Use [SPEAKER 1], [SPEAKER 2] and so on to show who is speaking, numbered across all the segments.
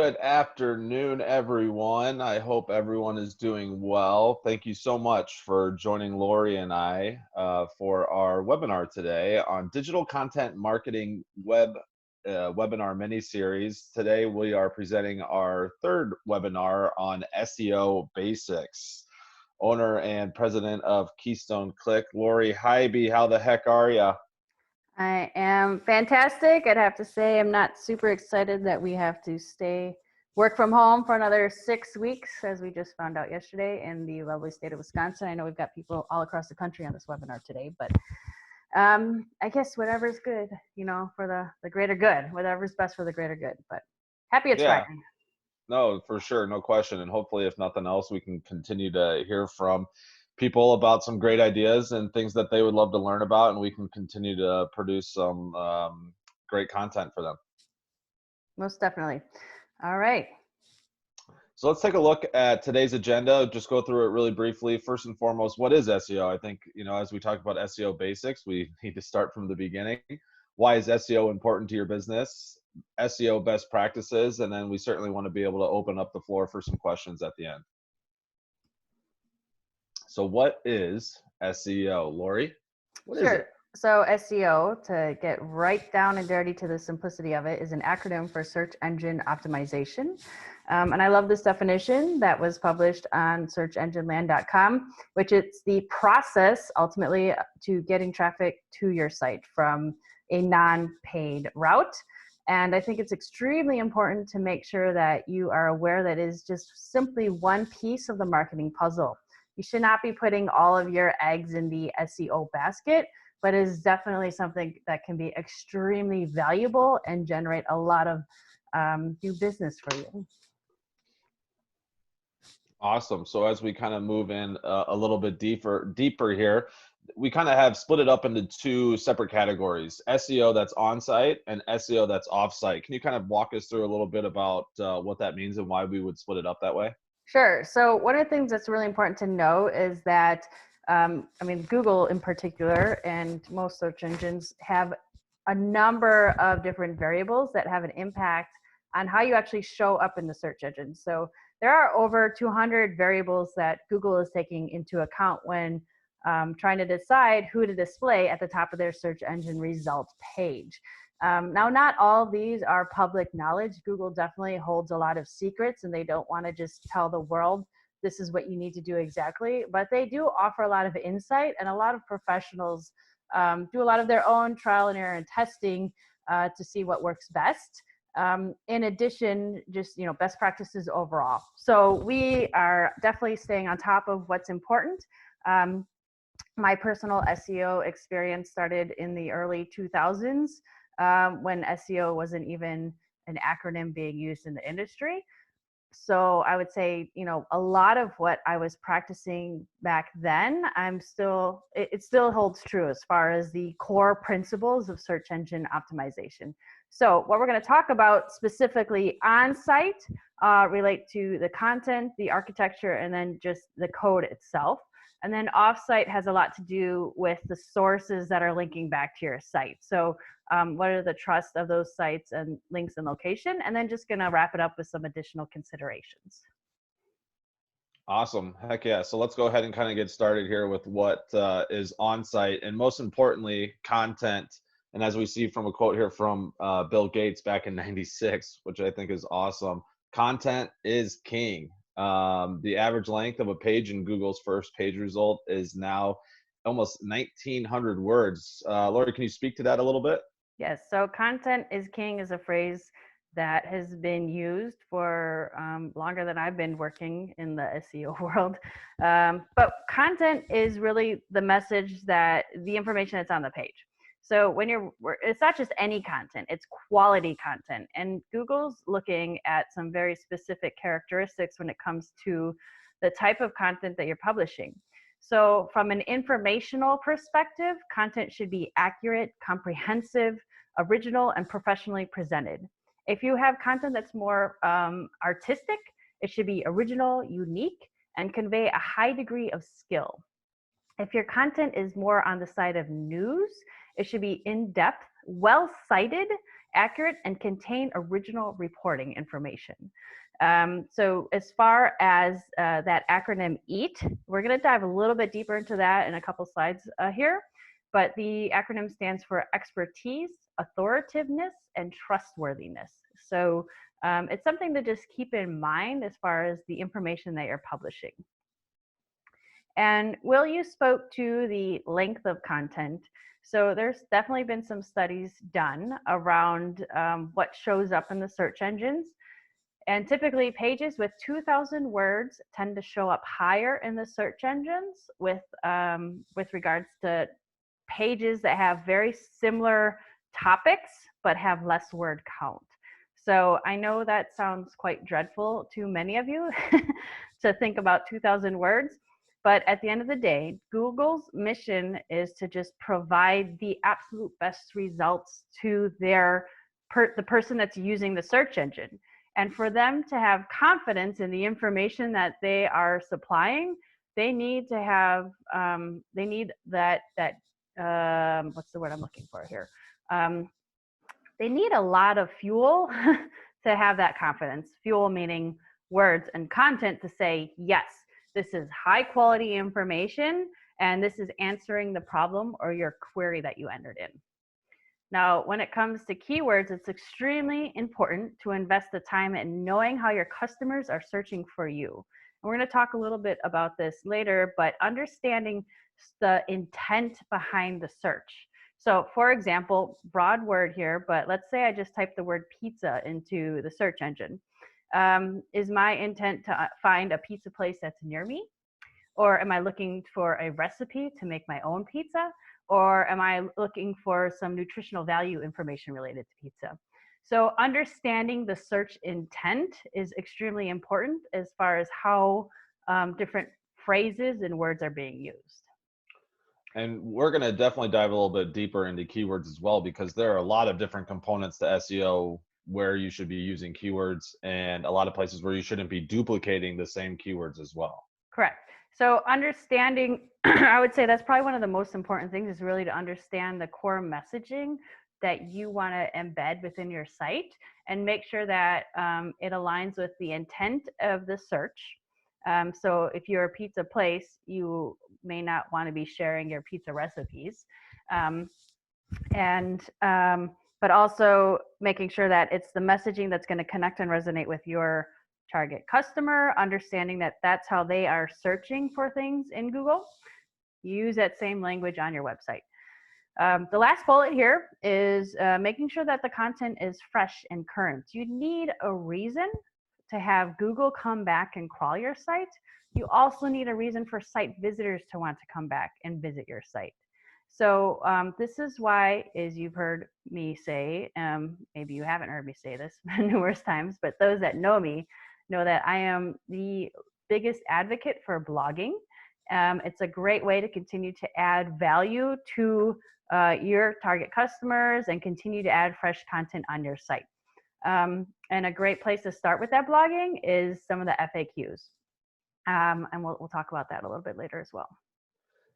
[SPEAKER 1] Good afternoon, everyone. I hope everyone is doing well. Thank you so much for joining Lori and I for our webinar today on digital content marketing webinar mini-series. Today we are presenting our third webinar on SEO basics. Owner and president of Keystone Click, Lori Highby, how the heck are ya?
[SPEAKER 2] I am fantastic. I'd have to say I'm not super excited that we have to work from home for another 6 weeks, as we just found out yesterday in the lovely state of Wisconsin. I know we've got people all across the country on this webinar today, but I guess whatever's good, for the greater good, whatever's best for the greater good. But happy it's Friday.
[SPEAKER 1] No, for sure, no question. And hopefully, if nothing else, we can continue to hear from people about some great ideas and things that they would love to learn about, and we can continue to produce some great content for them.
[SPEAKER 2] Most definitely. All right.
[SPEAKER 1] So let's take a look at today's agenda. Just go through it really briefly. First and foremost, what is SEO? I think, as we talk about SEO basics, we need to start from the beginning. Why is SEO important to your business? SEO best practices, and then we certainly want to be able to open up the floor for some questions at the end. So what is SEO, Lori? What is it?
[SPEAKER 2] So SEO, to get right down and dirty to the simplicity of it, is an acronym for search engine optimization. And I love this definition that was published on searchengineland.com, which is the process ultimately to getting traffic to your site from a non-paid route. And I think it's extremely important to make sure that you are aware that it is just simply one piece of the marketing puzzle. You should not be putting all of your eggs in the SEO basket, but it is definitely something that can be extremely valuable and generate a lot of new business for you.
[SPEAKER 1] Awesome. So as we kind of move in a little bit deeper here, we kind of have split it up into two separate categories: SEO that's on-site and SEO that's off-site. Can you kind of walk us through a little bit about what that means and why we would split it up that way?
[SPEAKER 2] Sure. So one of the things that's really important to know is that, Google in particular and most search engines have a number of different variables that have an impact on how you actually show up in the search engine. So there are over 200 variables that Google is taking into account when trying to decide who to display at the top of their search engine results page. Now, not all of these are public knowledge. Google definitely holds a lot of secrets, and they don't want to just tell the world this is what you need to do exactly. But they do offer a lot of insight, and a lot of professionals do a lot of their own trial and error and testing to see what works best. In addition, just best practices overall. So we are definitely staying on top of what's important. My personal SEO experience started in the early 2000s. When SEO wasn't even an acronym being used in the industry. So I would say, a lot of what I was practicing back then, it still holds true as far as the core principles of search engine optimization. So what we're going to talk about specifically on site relate to the content, the architecture, and then just the code itself. And then offsite has a lot to do with the sources that are linking back to your site. So what are the trust of those sites and links and location? And then just gonna wrap it up with some additional considerations.
[SPEAKER 1] Awesome. Heck yeah. So let's go ahead and kind of get started here with what is on-site, and most importantly, content. And as we see from a quote here from Bill Gates back in '96, which I think is awesome, content is king. The average length of a page in Google's first page result is now almost 1,900 words. Lori, can you speak to that a little bit?
[SPEAKER 2] Yes, so content is king is a phrase that has been used for longer than I've been working in the SEO world. But content is really the message, that the information that's on the page. So it's not just any content, it's quality content. And Google's looking at some very specific characteristics when it comes to the type of content that you're publishing. So from an informational perspective, content should be accurate, comprehensive, original, and professionally presented. If you have content that's more artistic, it should be original, unique, and convey a high degree of skill. If your content is more on the side of news, it should be in-depth, well-cited, accurate, and contain original reporting information. So as far as that acronym EAT, we're going to dive a little bit deeper into that in a couple slides here. But the acronym stands for expertise, authoritativeness, and trustworthiness. So it's something to just keep in mind as far as the information that you're publishing. And Will, you spoke to the length of content. So there's definitely been some studies done around what shows up in the search engines. And typically pages with 2,000 words tend to show up higher in the search engines with regards to pages that have very similar topics but have less word count. So I know that sounds quite dreadful to many of you to think about 2,000 words, but at the end of the day, Google's mission is to just provide the absolute best results to the person that's using the search engine. And for them to have confidence in the information that they are supplying, they need to have they need that what's the word I'm looking for here? They need a lot of fuel to have that confidence. Fuel meaning words and content to say, yes, this is high quality information and this is answering the problem or your query that you entered in. Now, when it comes to keywords, it's extremely important to invest the time in knowing how your customers are searching for you. And we're going to talk a little bit about this later, but understanding the intent behind the search. So for example, broad word here, but let's say I just type the word pizza into the search engine. Is my intent to find a pizza place that's near me? Or am I looking for a recipe to make my own pizza? Or am I looking for some nutritional value information related to pizza? So understanding the search intent is extremely important as far as how different phrases and words are being used.
[SPEAKER 1] And we're going to definitely dive a little bit deeper into keywords as well, because there are a lot of different components to SEO where you should be using keywords and a lot of places where you shouldn't be duplicating the same keywords as well.
[SPEAKER 2] Correct. So understanding, I would say that's probably one of the most important things is really to understand the core messaging that you want to embed within your site and make sure that it aligns with the intent of the search. So if you're a pizza place, you may not want to be sharing your pizza recipes. But also making sure that it's the messaging that's going to connect and resonate with your target customer, understanding that that's how they are searching for things in Google. Use that same language on your website. The last bullet here is making sure that the content is fresh and current. You need a reason to have Google come back and crawl your site. You also need a reason for site visitors to want to come back and visit your site. So this is why, as you've heard me say, maybe you haven't heard me say this numerous times, but those that know me know that I am the biggest advocate for blogging. It's a great way to continue to add value to your target customers and continue to add fresh content on your site. And a great place to start with that blogging is some of the FAQs. And we'll talk about that a little bit later as well.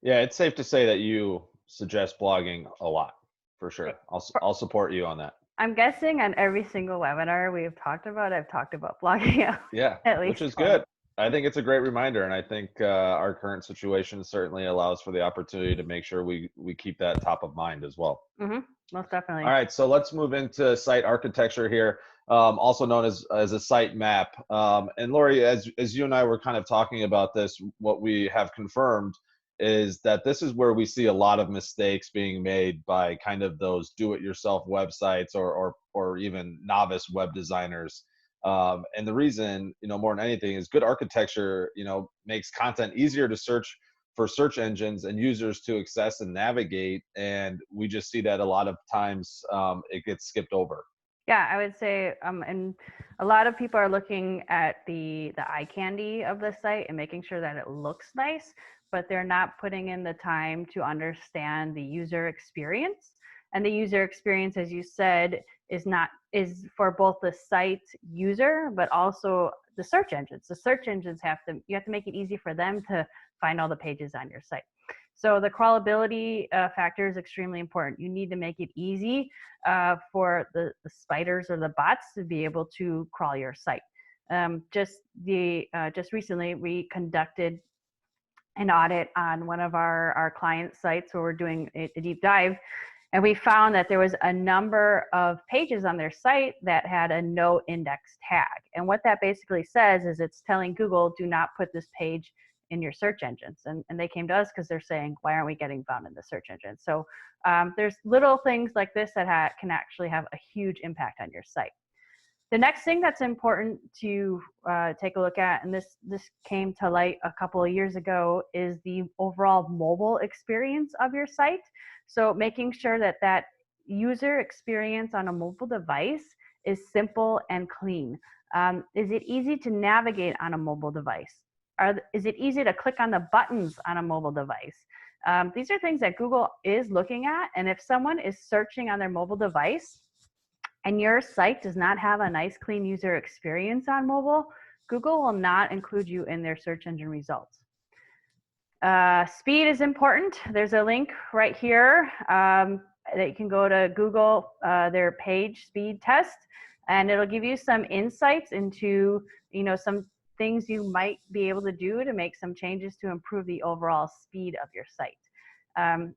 [SPEAKER 1] Yeah, it's safe to say that you suggest blogging a lot, for sure. I'll support you on that.
[SPEAKER 2] I'm guessing on every single webinar I've talked about blogging.
[SPEAKER 1] Yeah,
[SPEAKER 2] at least
[SPEAKER 1] which is good. I think it's a great reminder, and I think our current situation certainly allows for the opportunity to make sure we keep that top of mind as well.
[SPEAKER 2] Mm-hmm. Most definitely.
[SPEAKER 1] All right, so let's move into site architecture here, also known as a site map. And Lori, as you and I were kind of talking about this, what we have confirmed is that this is where we see a lot of mistakes being made by kind of those do-it-yourself websites or even novice web designers. And the reason, more than anything, is good architecture, makes content easier to search for search engines and users to access and navigate. And we just see that a lot of times it gets skipped over.
[SPEAKER 2] Yeah, I would say, and a lot of people are looking at the eye candy of the site and making sure that it looks nice, but they're not putting in the time to understand the user experience. And the user experience, as you said, is for both the site user, but also the search engines. The search engines you have to make it easy for them to find all the pages on your site. So the crawlability factor is extremely important. You need to make it easy for the spiders or the bots to be able to crawl your site. Just recently, we conducted an audit on one of our client sites where we're doing a deep dive, and we found that there was a number of pages on their site that had a no index tag. And what that basically says is it's telling Google, do not put this page in your search engines. And they came to us because they're saying, why aren't we getting found in the search engine? So there's little things like this that can actually have a huge impact on your site. The next thing that's important to take a look at, and this came to light a couple of years ago, is the overall mobile experience of your site. So making sure that that user experience on a mobile device is simple and clean. Is it easy to navigate on a mobile device? Is it easy to click on the buttons on a mobile device? These are things that Google is looking at, and if someone is searching on their mobile device and your site does not have a nice, clean user experience on mobile, Google will not include you in their search engine results. Speed is important. There's a link right here that you can go to Google, their page speed test, and it'll give you some insights into, some things you might be able to do to make some changes to improve the overall speed of your site.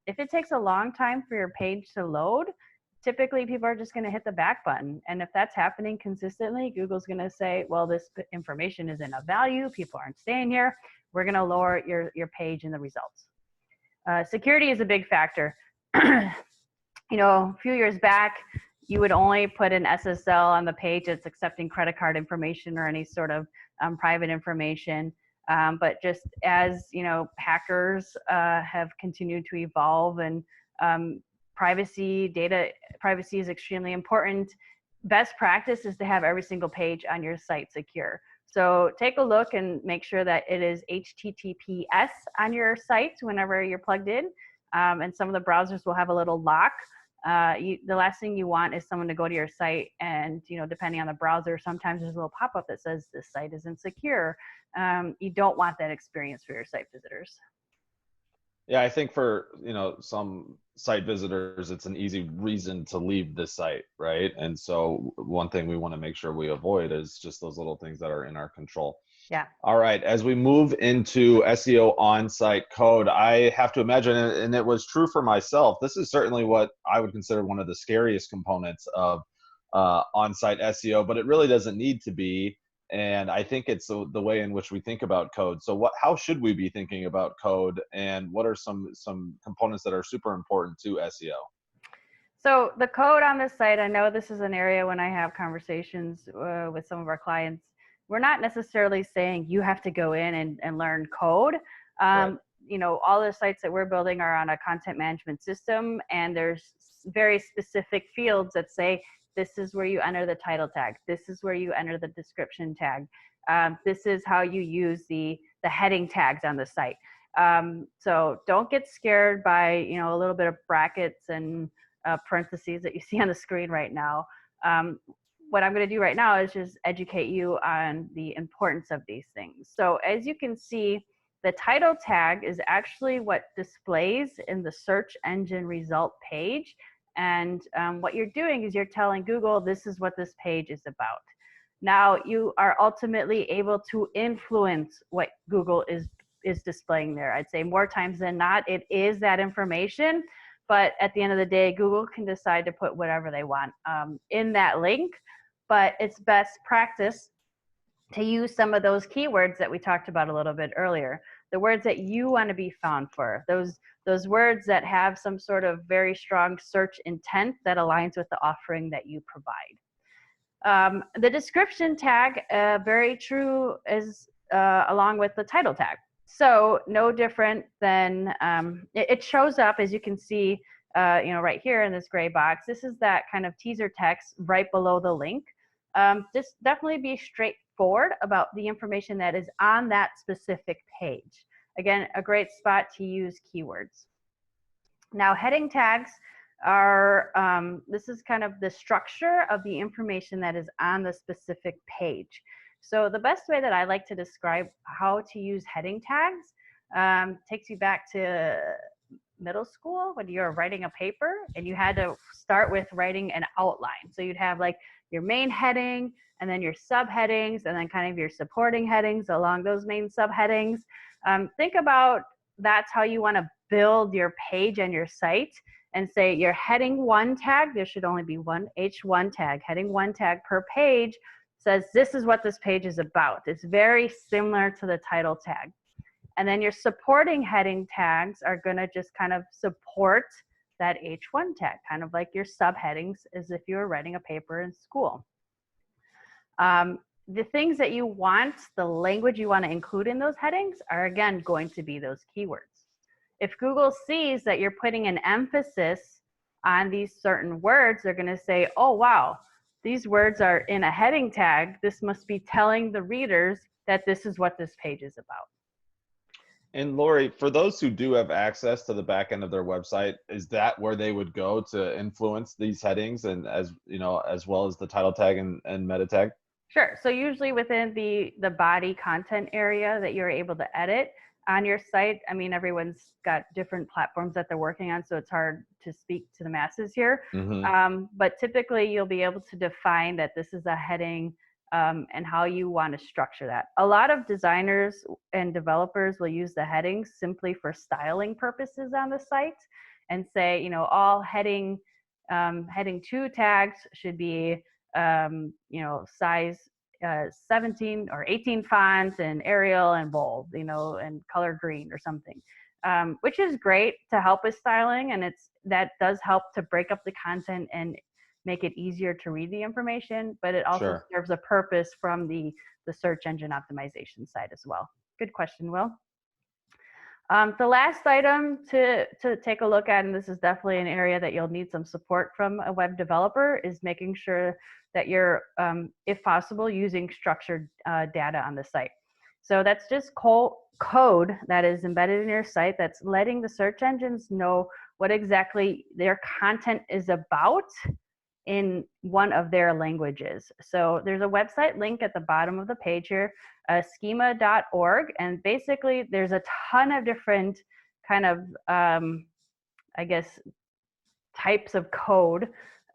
[SPEAKER 2] If it takes a long time for your page to load, typically people are just going to hit the back button. And if that's happening consistently, Google's going to say, well, this information isn't of value. People aren't staying here. We're going to lower your page in the results. Security is a big factor. A few years back, you would only put an SSL on the page that's accepting credit card information or any sort of private information. But just as, hackers have continued to evolve, and data privacy is extremely important. Best practice is to have every single page on your site secure. So take a look and make sure that it is HTTPS on your site whenever you're plugged in. And some of the browsers will have a little lock. The last thing you want is someone to go to your site and, depending on the browser, sometimes there's a little pop-up that says this site isn't secure. You don't want that experience for your site visitors.
[SPEAKER 1] Yeah, I think for, some site visitors, it's an easy reason to leave the site, right? And so one thing we want to make sure we avoid is just those little things that are in our control.
[SPEAKER 2] Yeah.
[SPEAKER 1] All right, as we move into SEO on-site code, I have to imagine, and it was true for myself, this is certainly what I would consider one of the scariest components of on-site SEO, but it really doesn't need to be. And I think it's the way in which we think about code. So how should we be thinking about code, and what are some components that are super important to SEO?
[SPEAKER 2] So the code on this site, I know this is an area when I have conversations with some of our clients, we're not necessarily saying you have to go in and learn code. Right. All the sites that we're building are on a content management system, and there's very specific fields that say, this is where you enter the title tag. This is where you enter the description tag. This is how you use the heading tags on the site. So don't get scared by, a little bit of brackets and parentheses that you see on the screen right now. What I'm going to do right now is just educate you on the importance of these things. So as you can see, the title tag is actually what displays in the search engine result page. And what you're doing is you're telling Google, this is what this page is about. Now you are ultimately able to influence what Google is displaying there. I'd say more times than not, it is that information. But at the end of the day, Google can decide to put whatever they want in that link. But it's best practice to use some of those keywords that we talked about a little bit earlier. The words that you want to be found for, those words that have some sort of very strong search intent that aligns with the offering that you provide. The description tag, very true, is along with the title tag. So no different than, it shows up, as you can see, right here in this gray box. This is that kind of teaser text right below the link. Just definitely be straightforward about the information that is on that specific page. Again, a great spot to use keywords. Now, heading tags are, this is kind of the structure of the information that is on the specific page. So the best way that I like to describe how to use heading tags Takes you back to middle school when you were writing a paper and you had to start with writing an outline. So you'd have like your main heading and then your subheadings and then kind of your supporting headings along those main subheadings. Think about that's how you want to build your page and your site, and say your heading 1 tag, there should only be one H1 tag, heading 1 tag per page, says this is what this page is about. It's very similar to the title tag. And then your supporting heading tags are going to just kind of support that H1 tag, kind of like your subheadings as if you were writing a paper in school. The things that you want, the language you want to include in those headings are, again, going to be those keywords. If Google sees that you're putting an emphasis on these certain words, they're going to say, oh, wow, these words are in a heading tag. This must be telling the readers that this is what this page is about.
[SPEAKER 1] And Lori, for those who do have access to the back end of their website, is that where they would go to influence these headings, and as you know, as well as the title tag and meta tag?
[SPEAKER 2] Sure. So usually within the body content area that you're able to edit on your site, I mean, everyone's got different platforms that they're working on, so it's hard to speak to the masses here. But typically you'll be able to define that this is a heading and how you want to structure that. A lot of designers and developers will use the headings simply for styling purposes on the site and say, you know, all heading 2 tags should be you know, size 17 or 18 fonts and Arial and bold, you know, and color green or something, which is great to help with styling. And that does help to break up the content and make it easier to read the information, but it also serves a purpose from the search engine optimization side as well. Good question, Will. The last item to take a look at, and this is definitely an area that you'll need some support from a web developer, is making sure that you're, if possible, using structured data on the site. So that's just code that is embedded in your site that's letting the search engines know what exactly their content is about in one of their languages. So there's a website link at the bottom of the page here, schema.org, and basically there's a ton of different kind of, I guess, types of code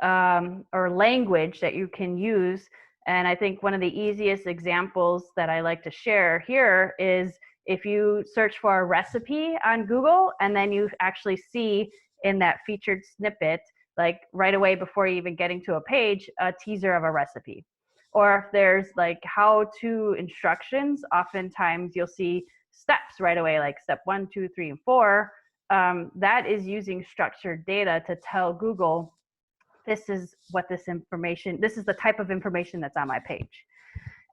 [SPEAKER 2] or language that you can use. And I think one of the easiest examples that I like to share here is if you search for a recipe on Google and then you actually see in that featured snippet, like right away before you even getting to a page, a teaser of a recipe. Or if there's like how-to instructions, oftentimes you'll see steps right away, like step 1, 2, 3, and 4. That is using structured data to tell Google, this is what this is the type of information that's on my page.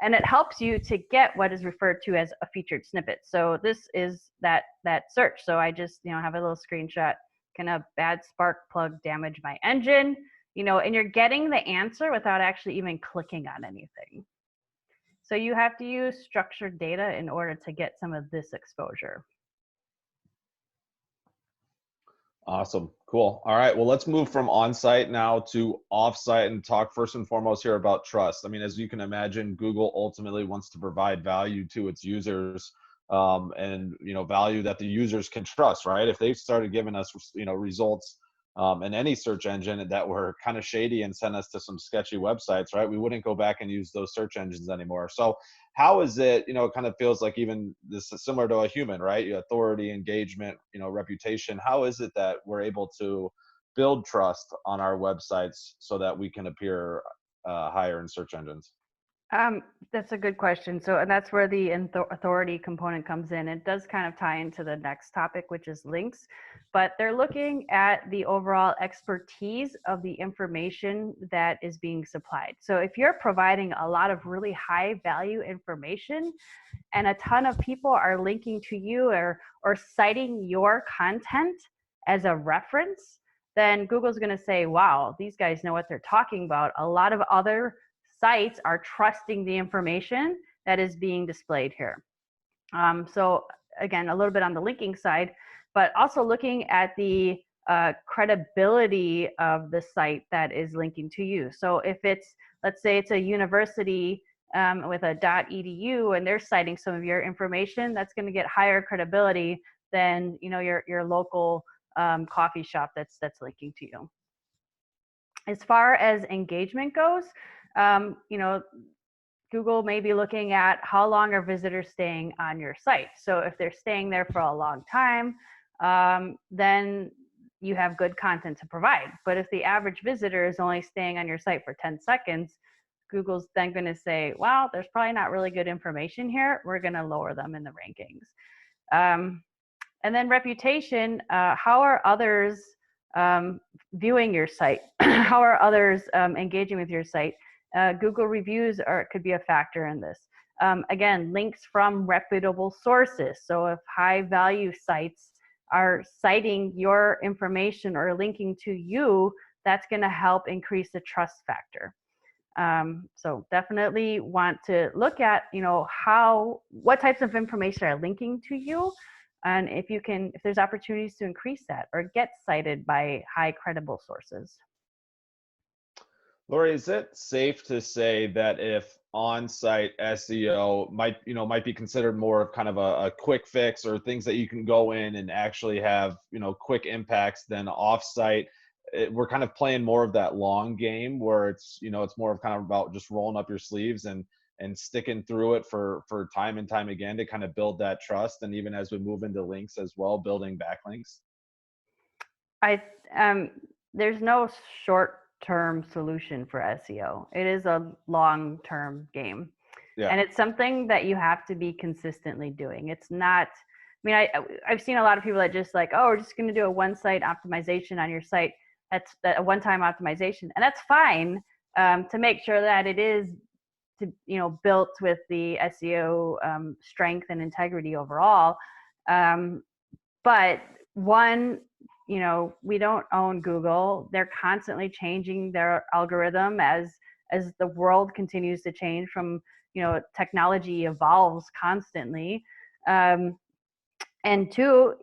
[SPEAKER 2] And it helps you to get what is referred to as a featured snippet. So this is that search. So I just, you know, have a little screenshot. Can a bad spark plug damage my engine? You know, and you're getting the answer without actually even clicking on anything. So you have to use structured data in order to get some of this exposure.
[SPEAKER 1] Awesome. Cool. All right. Well, let's move from on-site now to off-site and talk first and foremost here about trust. I mean, as you can imagine, Google ultimately wants to provide value to its users, and, you know, value that the users can trust, right? If they started giving us, you know, results in any search engine that were kind of shady and sent us to some sketchy websites, right, we wouldn't go back and use those search engines anymore. So how is it, you know, it kind of feels like even this is similar to a human, right? Authority, engagement, you know, reputation. How is it that we're able to build trust on our websites so that we can appear higher in search engines?
[SPEAKER 2] That's a good question. So, and that's where the authority component comes in. It does kind of tie into the next topic, which is links, but they're looking at the overall expertise of the information that is being supplied. So if you're providing a lot of really high value information and a ton of people are linking to you or citing your content as a reference, then Google's going to say, wow, these guys know what they're talking about. A lot of other sites are trusting the information that is being displayed here. So again, a little bit on the linking side, but also looking at the credibility of the site that is linking to you. So if it's, let's say it's a university with a .edu and they're citing some of your information, that's going to get higher credibility than your local coffee shop that's linking to you. As far as engagement goes, Google may be looking at how long are visitors staying on your site. So if they're staying there for a long time, then you have good content to provide. But if the average visitor is only staying on your site for 10 seconds, Google's then going to say, well, there's probably not really good information here. We're going to lower them in the rankings. And then reputation, how are others viewing your site? How are others engaging with your site? Google reviews could be a factor in this. Again, links from reputable sources. So if high value sites are citing your information or linking to you, that's going to help increase the trust factor. So definitely want to look at, what types of information are linking to you, and if there's opportunities to increase that or get cited by high credible sources.
[SPEAKER 1] Lori, is it safe to say that if on-site SEO might be considered more of kind of a quick fix or things that you can go in and actually have, quick impacts than off-site? We're kind of playing more of that long game where it's more of kind of about just rolling up your sleeves and sticking through it for time and time again to kind of build that trust. And even as we move into links as well, building backlinks.
[SPEAKER 2] There's no short-term solution for SEO. It is a long-term game. Yeah. And it's something that you have to be consistently doing. It's not, I've seen a lot of people that just like, oh, we're just going to do a one-site optimization on your site. That's a one-time optimization, and that's fine to make sure that it is built with the SEO strength and integrity overall. But one, we don't own Google. They're constantly changing their algorithm as the world continues to change. From technology evolves constantly. And two,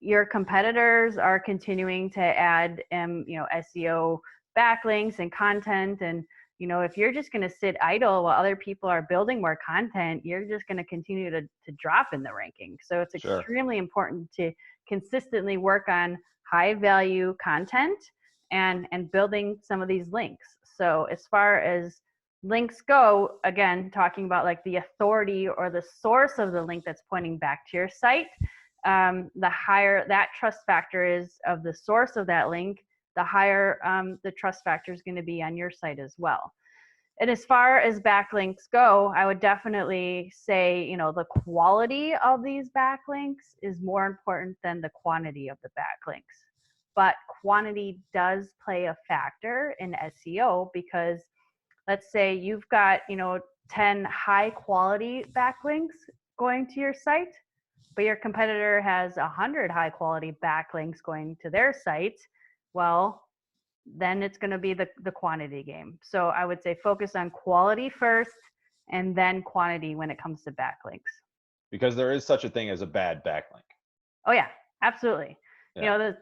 [SPEAKER 2] your competitors are continuing to add, SEO backlinks and content. And, if you're just going to sit idle while other people are building more content, you're just going to continue to drop in the ranking. So it's extremely important to consistently work on high value content and building some of these links. So as far as links go, again, talking about like the authority or the source of the link that's pointing back to your site, the higher that trust factor is of the source of that link, the higher the trust factor is going to be on your site as well. And as far as backlinks go, I would definitely say, the quality of these backlinks is more important than the quantity of the backlinks. But quantity does play a factor in SEO, because let's say you've got, 10 high quality backlinks going to your site, but your competitor has 100 high quality backlinks going to their site. Well, then it's going to be the quantity game. So I would say focus on quality first and then quantity when it comes to backlinks.
[SPEAKER 1] Because there is such a thing as a bad backlink.
[SPEAKER 2] Oh yeah, absolutely. Yeah.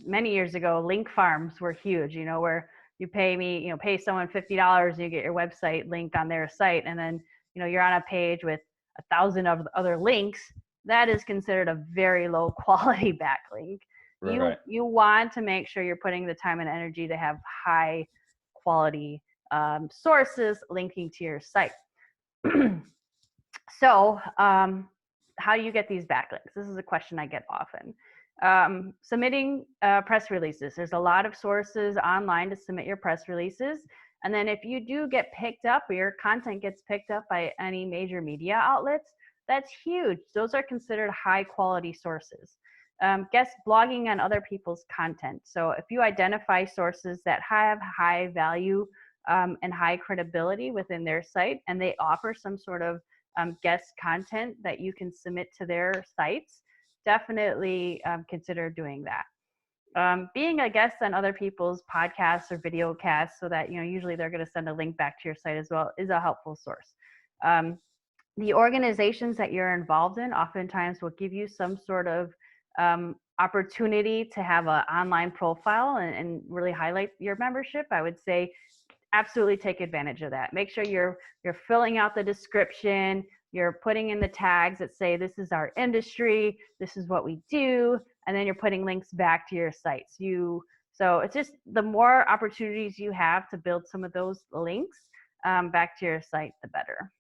[SPEAKER 2] Many years ago, link farms were huge, where you pay someone $50 and you get your website link on their site. And then, you're on a page with 1,000 of other links. That is considered a very low quality backlink. Right. You want to make sure you're putting the time and energy to have high quality sources linking to your site. So how do you get these backlinks? This is a question I get often. Submitting press releases. There's a lot of sources online to submit your press releases. And then if you do get picked up, or your content gets picked up by any major media outlets, that's huge. Those are considered high quality sources. Guest blogging on other people's content. So if you identify sources that have high value and high credibility within their site, and they offer some sort of guest content that you can submit to their sites, definitely consider doing that. Being a guest on other people's podcasts or video casts, so that usually they're going to send a link back to your site as well, is a helpful source. The organizations that you're involved in oftentimes will give you some sort of opportunity to have an online profile and really highlight your membership. I would say absolutely take advantage of that. Make sure you're filling out the description, you're putting in the tags that say this is our industry, this is what we do, and then you're putting links back to your sites. So it's just the more opportunities you have to build some of those links back to your site, the better.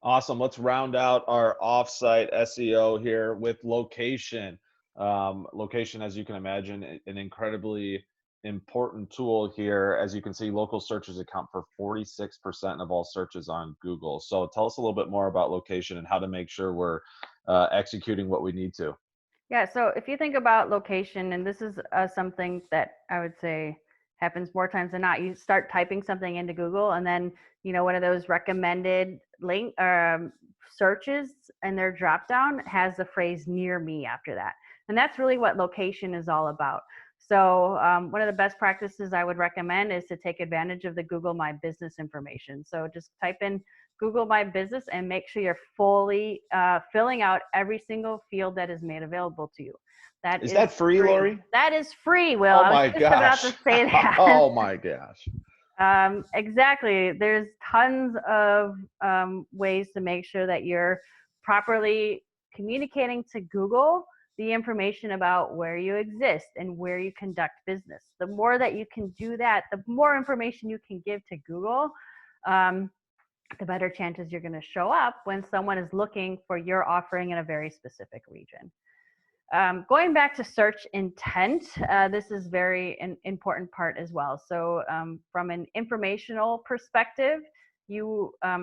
[SPEAKER 1] Awesome. Let's round out our offsite SEO here with location. Location, as you can imagine, an incredibly important tool here. As you can see, local searches account for 46% of all searches on Google. So tell us a little bit more about location and how to make sure we're executing what we need to.
[SPEAKER 2] Yeah, so if you think about location, and this is something that I would say happens more times than not, you start typing something into Google, and then one of those recommended link searches and their drop down has the phrase "near me" after that, and that's really what location is all about. So one of the best practices I would recommend is to take advantage of the Google My Business information. So just type in Google My Business and make sure you're fully filling out every single field that is made available to you. That
[SPEAKER 1] Is that free, Lori?
[SPEAKER 2] That is free, Will.
[SPEAKER 1] Oh
[SPEAKER 2] I was
[SPEAKER 1] my
[SPEAKER 2] just about to
[SPEAKER 1] gosh.
[SPEAKER 2] say that.
[SPEAKER 1] Oh my gosh.
[SPEAKER 2] Exactly. There's tons of ways to make sure that you're properly communicating to Google the information about where you exist and where you conduct business. The more that you can do that, the more information you can give to Google, the better chances you're going to show up when someone is looking for your offering in a very specific region. Going back to search intent, this is very important part as well. So from an informational perspective,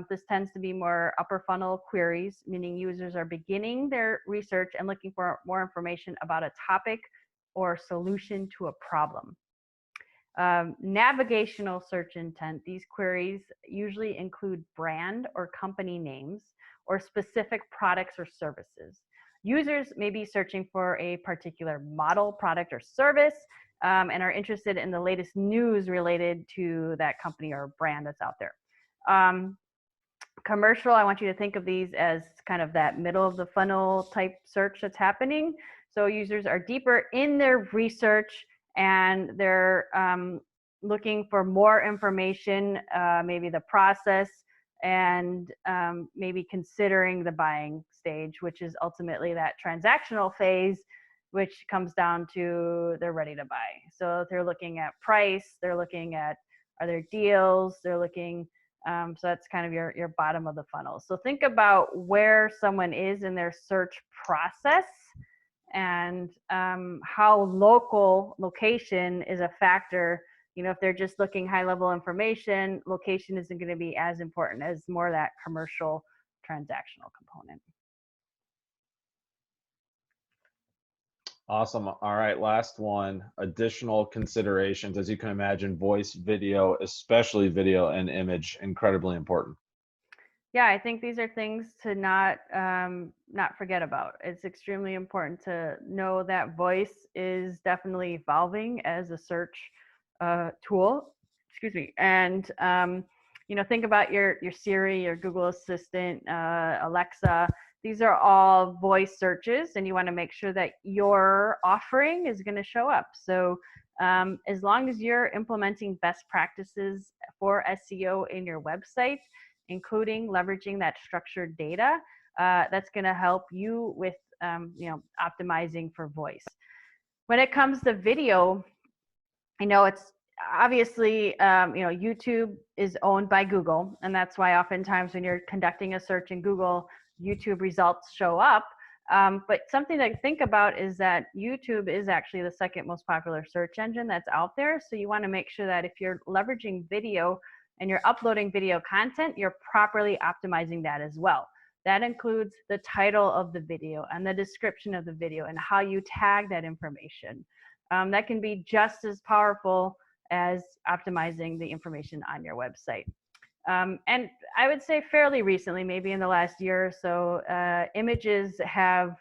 [SPEAKER 2] this tends to be more upper funnel queries, meaning users are beginning their research and looking for more information about a topic or solution to a problem. Navigational search intent, these queries usually include brand or company names or specific products or services. Users may be searching for a particular model, product, or service and are interested in the latest news related to that company or brand that's out there. Commercial, I want you to think of these as kind of that middle of the funnel type search that's happening. So users are deeper in their research and they're looking for more information, maybe the process, and maybe considering the buying stage, which is ultimately that transactional phase, which comes down to they're ready to buy. So they're looking at price, they're looking at are there deals, they're looking, so that's kind of your bottom of the funnel. So think about where someone is in their search process and how location is a factor. If they're just looking high level information, location isn't going to be as important as more that commercial transactional component.
[SPEAKER 1] Awesome. All right, last one, additional considerations. As you can imagine, voice, video, especially video and image, incredibly important.
[SPEAKER 2] Yeah, I think these are things to not forget about. It's extremely important to know that voice is definitely evolving as a search tool. Excuse me. And think about your Siri, your Google Assistant, Alexa. These are all voice searches, and you want to make sure that your offering is going to show up. So as long as you're implementing best practices for SEO in your website, including leveraging that structured data, that's going to help you with optimizing for voice. When it comes to video, it's obviously YouTube is owned by Google, and that's why oftentimes when you're conducting a search in Google, YouTube results show up. But something to think about is that YouTube is actually the second most popular search engine that's out there. So you want to make sure that if you're leveraging video and you're uploading video content, you're properly optimizing that as well. That includes the title of the video and the description of the video and how you tag that information. That can be just as powerful as optimizing the information on your website. And I would say fairly recently, maybe in the last year or so, images have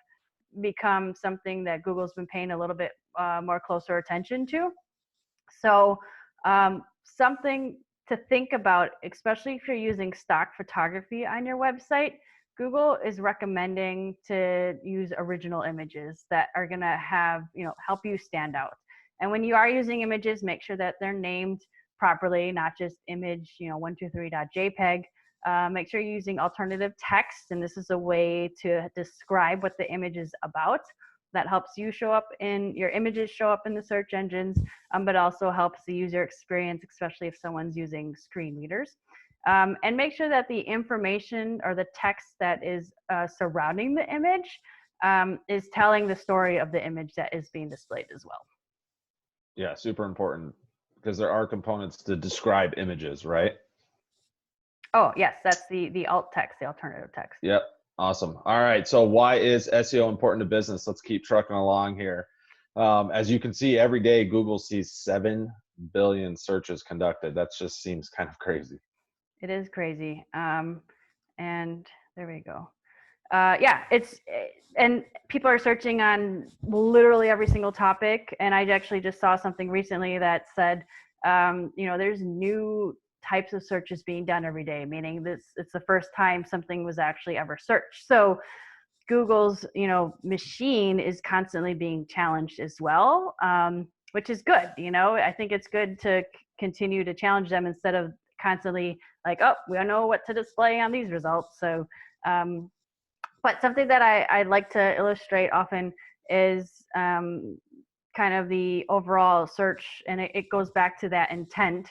[SPEAKER 2] become something that Google's been paying a little bit more closer attention to. So something to think about, especially if you're using stock photography on your website, Google is recommending to use original images that are going to have, help you stand out. And when you are using images, make sure that they're named properly, not just image, 123.jpg. Make sure you're using alternative text, and this is a way to describe what the image is about. That helps you show up in your images, show up in the search engines, but also helps the user experience, especially if someone's using screen readers. And make sure that the information or the text that is surrounding the image is telling the story of the image that is being displayed as well.
[SPEAKER 1] Yeah, super important, because there are components to describe images, right?
[SPEAKER 2] Oh, yes, that's the alt text, the alternative text.
[SPEAKER 1] Yep. Awesome. All right. So why is SEO important to business? Let's keep trucking along here. As you can see, every day Google sees 7 billion searches conducted. That just seems kind of crazy.
[SPEAKER 2] It is crazy. And there we go. Yeah, and people are searching on literally every single topic. And I actually just saw something recently that said, there's new types of searches being done every day, meaning it's the first time something was actually ever searched. So Google's, machine is constantly being challenged as well, which is good. I think it's good to continue to challenge them instead of constantly like, oh, we don't know what to display on these results. So, but something that I like to illustrate often is kind of the overall search, and it goes back to that intent.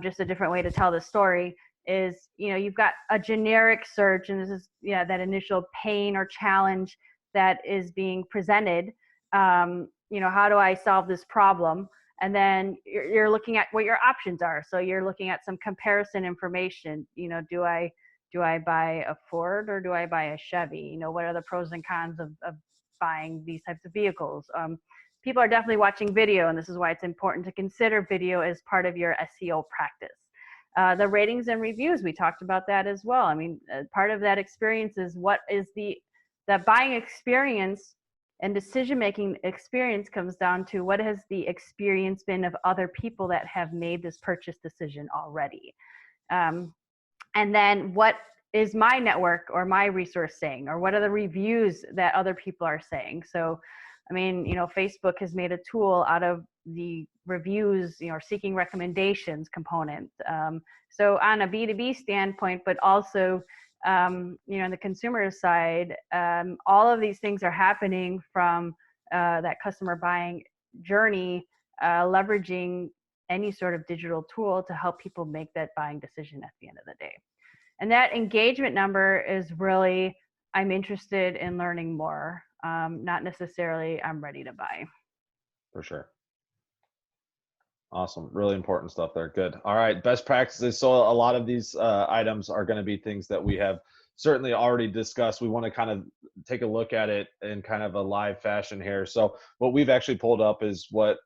[SPEAKER 2] Just a different way to tell the story is, you've got a generic search, and this is that initial pain or challenge that is being presented. How do I solve this problem? And then you're looking at what your options are. So you're looking at some comparison information. Do I buy a Ford or do I buy a Chevy? What are the pros and cons of buying these types of vehicles? People are definitely watching video, and this is why it's important to consider video as part of your SEO practice. The ratings and reviews, we talked about that as well. I mean, part of that experience is what is the buying experience and decision-making experience comes down to what has the experience been of other people that have made this purchase decision already. And then what is my network or my resource saying, or what are the reviews that other people are saying? So, I mean, Facebook has made a tool out of the reviews, or seeking recommendations component. So on a B2B standpoint, but also, on the consumer side, all of these things are happening from that customer buying journey, leveraging any sort of digital tool to help people make that buying decision at the end of the day. And that engagement number is really, I'm interested in learning more, not necessarily I'm ready to buy.
[SPEAKER 1] For sure. Awesome. Really important stuff there. Good. All right. Best practices. So a lot of these items are going to be things that we have certainly already discussed. We want to kind of take a look at it in kind of a live fashion here. So what we've actually pulled up is what,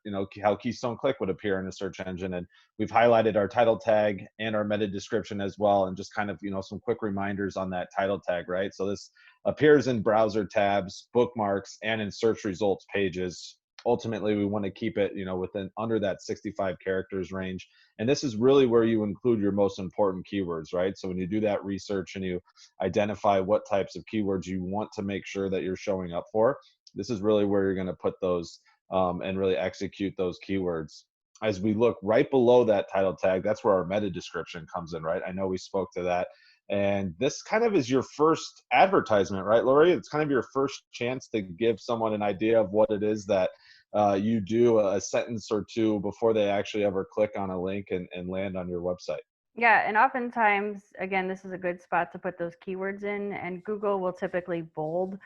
[SPEAKER 1] how Keystone Click would appear in a search engine. And we've highlighted our title tag and our meta description as well. And just kind of, some quick reminders on that title tag, right? So this appears in browser tabs, bookmarks, and in search results pages. Ultimately, we want to keep it, within under that 65 characters range. And this is really where you include your most important keywords, right? So when you do that research and you identify what types of keywords you want to make sure that you're showing up for, this is really where you're going to put those and really execute those keywords. As we look right below that title tag, that's where our meta description comes in, right? I know we spoke to that. And this kind of is your first advertisement, right, Lori? It's kind of your first chance to give someone an idea of what it is that you do, a sentence or two before they actually ever click on a link and land on your website.
[SPEAKER 2] Yeah, and oftentimes, again, this is a good spot to put those keywords in, and Google will typically bold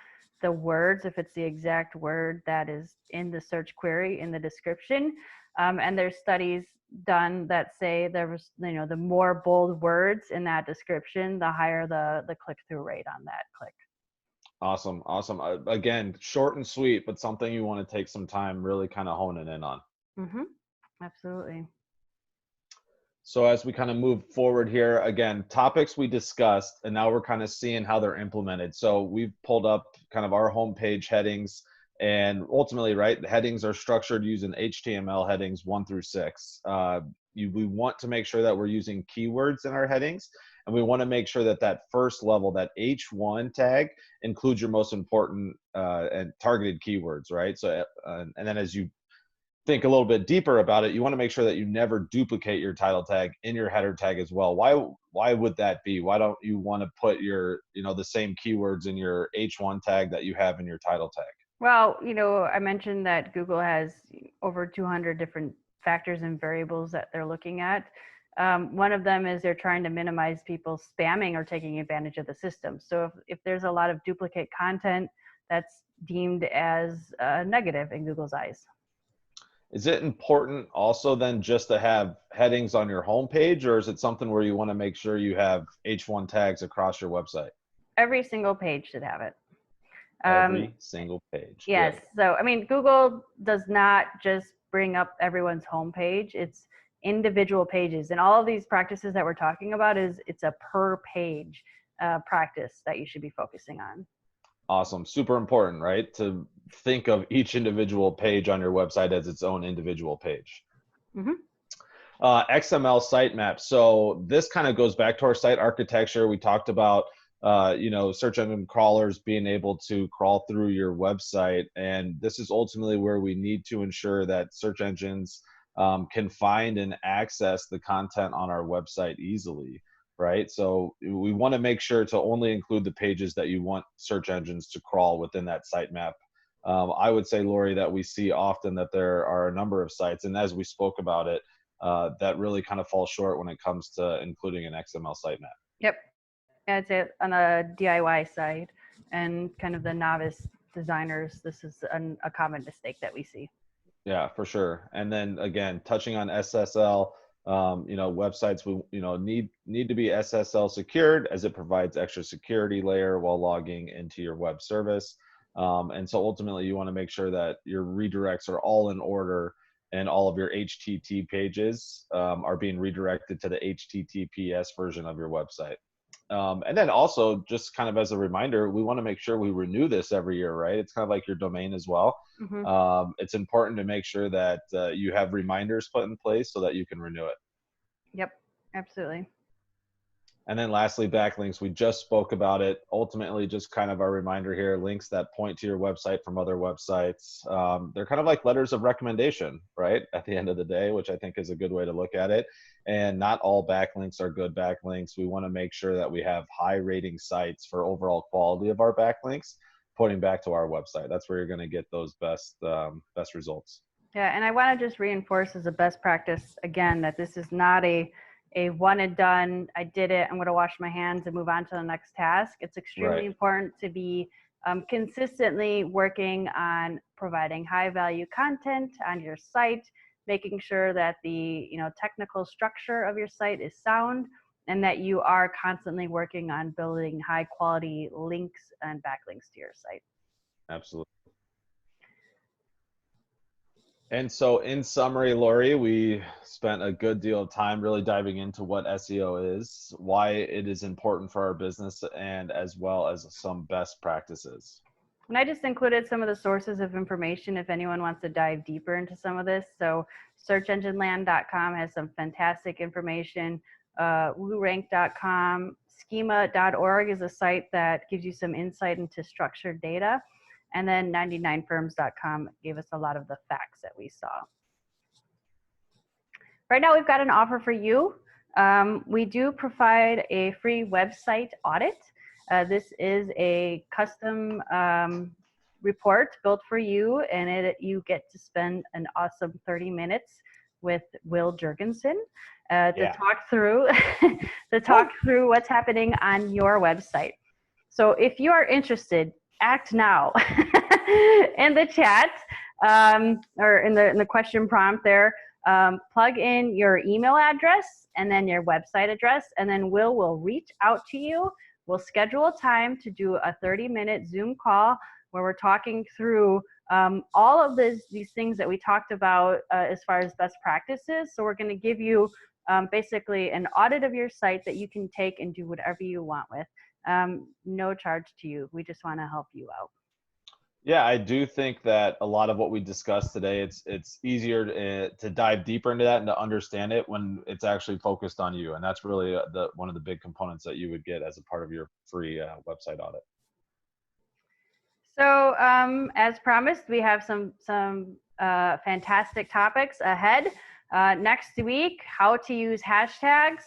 [SPEAKER 2] the words if it's the exact word that is in the search query in the description. And there's studies done that say there was, the more bold words in that description, the higher the click-through rate on that click.
[SPEAKER 1] Awesome. Again, short and sweet, but something you want to take some time really kind of honing in on.
[SPEAKER 2] Mm-hmm. Absolutely.
[SPEAKER 1] So as we kind of move forward here, again, topics we discussed, and now we're kind of seeing how they're implemented. So we've pulled up kind of our homepage headings, and ultimately, right, the headings are structured using HTML headings 1 through 6. We want to make sure that we're using keywords in our headings, and we want to make sure that that first level, that H1 tag, includes your most important and targeted keywords, right? So, and then as you think a little bit deeper about it, you want to make sure that you never duplicate your title tag in your header tag as well. Why would that be? Why don't you want to put your, the same keywords in your H1 tag that you have in your title tag?
[SPEAKER 2] Well, I mentioned that Google has over 200 different factors and variables that they're looking at. One of them is they're trying to minimize people spamming or taking advantage of the system. So if there's a lot of duplicate content, that's deemed as negative in Google's eyes.
[SPEAKER 1] Is it important also then just to have headings on your homepage, or is it something where you want to make sure you have H1 tags across your website?
[SPEAKER 2] Every single page should have it.
[SPEAKER 1] Every single page.
[SPEAKER 2] Yes.
[SPEAKER 1] Good.
[SPEAKER 2] So, I mean, Google does not just bring up everyone's homepage. It's individual pages. And all of these practices that we're talking about it's a per page practice that you should be focusing on.
[SPEAKER 1] Awesome. Super important, right? To think of each individual page on your website as its own individual page.
[SPEAKER 2] Mm-hmm.
[SPEAKER 1] XML sitemap. So this kind of goes back to our site architecture. We talked about, search engine crawlers being able to crawl through your website. And this is ultimately where we need to ensure that search engines can find and access the content on our website easily. Right. So we want to make sure to only include the pages that you want search engines to crawl within that sitemap. I would say, Lori, that we see often that there are a number of sites, and as we spoke about it, that really kind of fall short when it comes to including an XML sitemap.
[SPEAKER 2] Yep. I'd say on a DIY side and kind of the novice designers, this is a common mistake that we see.
[SPEAKER 1] Yeah, for sure. And then again, touching on SSL, websites need to be SSL secured, as it provides extra security layer while logging into your web service. And so ultimately, you want to make sure that your redirects are all in order and all of your HTTP pages are being redirected to the HTTPS version of your website. And then also, just kind of as a reminder, we want to make sure we renew this every year, right? It's kind of like your domain as well.
[SPEAKER 2] Mm-hmm.
[SPEAKER 1] It's important to make sure that you have reminders put in place so that you can renew it.
[SPEAKER 2] Yep, absolutely.
[SPEAKER 1] And then lastly, backlinks. We just spoke about it. Ultimately, just kind of a reminder here, links that point to your website from other websites. They're kind of like letters of recommendation, right? At the end of the day, which I think is a good way to look at it. And not all backlinks are good backlinks. We want to make sure that we have high rating sites for overall quality of our backlinks, pointing back to our website. That's where you're going to get those best results.
[SPEAKER 2] Yeah, and I want to just reinforce as a best practice, again, that this is not a one and done, I did it, I'm going to wash my hands and move on to the next task. It's extremely important to be consistently working on providing high value content on your site, making sure that the technical structure of your site is sound, and that you are constantly working on building high quality links and backlinks to your site.
[SPEAKER 1] Absolutely. And so in summary, Lori, we spent a good deal of time really diving into what SEO is, why it is important for our business, and as well as some best practices.
[SPEAKER 2] And I just included some of the sources of information if anyone wants to dive deeper into some of this. So searchengineland.com has some fantastic information. WooRank.com, schema.org is a site that gives you some insight into structured data. And then 99firms.com gave us a lot of the facts that we saw. Right now, we've got an offer for you. We do provide a free website audit. This is a custom report built for you, and you get to spend an awesome 30 minutes with Will Jurgensen to talk through what's happening on your website. So if you are interested, act now in the chat or in the question prompt there. Plug in your email address and then your website address, and then will reach out to you. We'll schedule a time to do a 30-minute Zoom call where we're talking through all of these things that we talked about as far as best practices. So we're going to give you basically an audit of your site that you can take and do whatever you want with. No charge to you. We just want to help you out.
[SPEAKER 1] Yeah, I do think that a lot of what we discussed today, it's easier to dive deeper into that and to understand it when it's actually focused on you. And that's really one of the big components that you would get as a part of your free website audit.
[SPEAKER 2] So as promised, we have some fantastic topics ahead. Next week, how to use hashtags.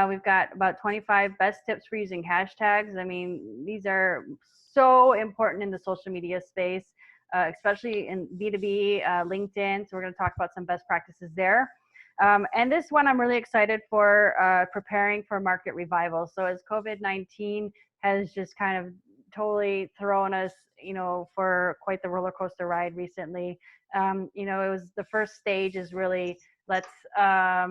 [SPEAKER 2] We've got about 25 best tips for using hashtags. I mean, these are so important in the social media space, especially in B2B, LinkedIn. So we're going to talk about some best practices there. And this one I'm really excited for, preparing for market revival. So as COVID-19 has just kind of totally thrown us, for quite the roller coaster ride recently. It was the first stage is really let's I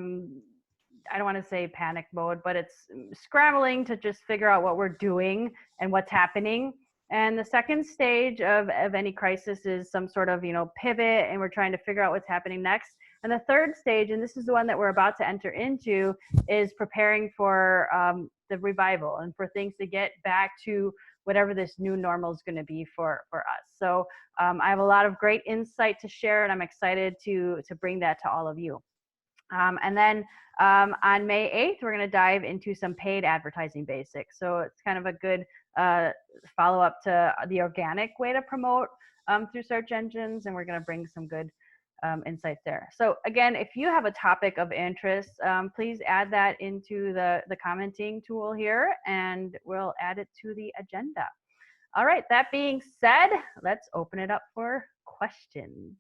[SPEAKER 2] don't want to say panic mode, but it's scrambling to just figure out what we're doing and what's happening. And the second stage of any crisis is some sort of, pivot, and we're trying to figure out what's happening next. And the third stage, and this is the one that we're about to enter into, is preparing for the revival and for things to get back to whatever this new normal is going to be for us. So I have a lot of great insight to share, and I'm excited to bring that to all of you. And then on May 8th, we're going to dive into some paid advertising basics. So it's kind of a good follow-up to the organic way to promote through search engines, and we're going to bring some good insights there. So again, if you have a topic of interest, please add that into the commenting tool here, and we'll add it to the agenda. All right, that being said, let's open it up for questions.